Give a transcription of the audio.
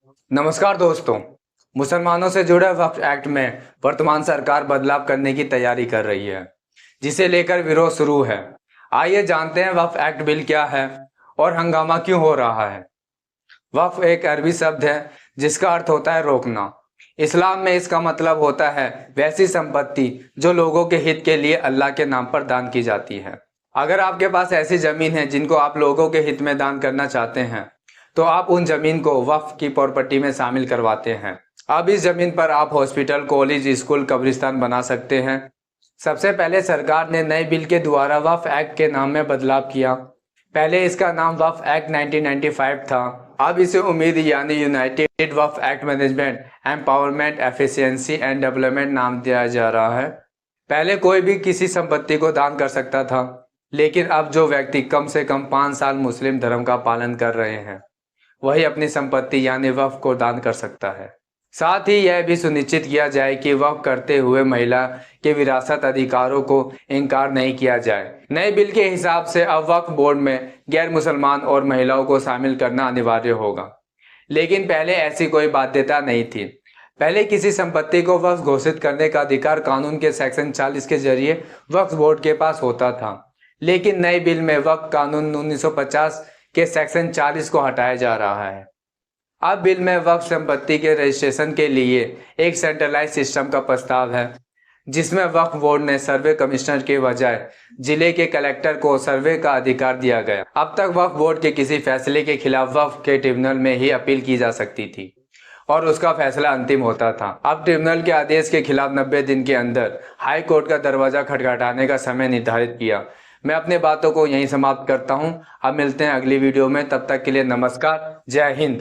नमस्कार दोस्तों। मुसलमानों से जुड़े वक्फ एक्ट में वर्तमान सरकार बदलाव करने की तैयारी कर रही है, जिसे लेकर विरोध शुरू है। आइए जानते हैं वक्फ एक्ट बिल क्या है और हंगामा क्यों हो रहा है। वक्फ एक अरबी शब्द है जिसका अर्थ होता है रोकना। इस्लाम में इसका मतलब होता है वैसी संपत्ति जो लोगों के हित के लिए अल्लाह के नाम पर दान की जाती है। अगर आपके पास ऐसी जमीन है जिनको आप लोगों के हित में दान करना चाहते हैं तो आप उन जमीन को वक्फ की प्रॉपर्टी में शामिल करवाते हैं। अब इस जमीन पर आप हॉस्पिटल, कॉलेज, स्कूल, कब्रिस्तान बना सकते हैं। सबसे पहले सरकार ने नए बिल के द्वारा वक्फ एक्ट के नाम में बदलाव किया। पहले इसका नाम वक्फ एक्ट 1995 था। अब इसे उम्मीद यानी United Waqf act management empowerment efficiency and development नाम दिया जा रहा है। पहले कोई भी किसी संपत्ति को दान कर सकता था, लेकिन अब जो व्यक्ति कम से कम 5 साल मुस्लिम धर्म का पालन कर रहे हैं वही अपनी संपत्ति यानी वक्फ को दान कर सकता है। साथ ही यह भी सुनिश्चित किया जाए कि वक्फ करते हुए महिला के विरासत अधिकारों को इनकार नहीं किया जाए। नए बिल के हिसाब से अब वक्फ बोर्ड में गैर मुसलमान और महिलाओं को शामिल करना अनिवार्य होगा, लेकिन पहले ऐसी कोई बाध्यता नहीं थी। पहले किसी संपत्ति को वक्फ घोषित करने का अधिकार कानून के सेक्शन 40 के जरिए वक्फ बोर्ड के पास होता था, लेकिन नए बिल में वक्फ कानून 1950 के सेक्शन 40 को हटाया जा रहा है। अब बिल में वक्फ संपत्ति के रजिस्ट्रेशन के लिए एक सेंट्रलाइज सिस्टम का प्रस्ताव है, जिसमें वक्फ बोर्ड ने सर्वे कमिश्नर के बजाय जिले के कलेक्टर को सर्वे का अधिकार दिया गया। अब तक वक्फ बोर्ड के किसी फैसले के खिलाफ वक्फ के ट्रिब्यूनल में ही अपील की जा सकती थी और उसका फैसला अंतिम होता था। अब ट्रिब्यूनल के आदेश के खिलाफ 90 दिन के अंदर हाई कोर्ट का दरवाजा खटखटाने का समय निर्धारित किया। मैं अपनी बातों को यहीं समाप्त करता हूं। अब मिलते हैं अगली वीडियो में, तब तक के लिए नमस्कार, जय हिंद।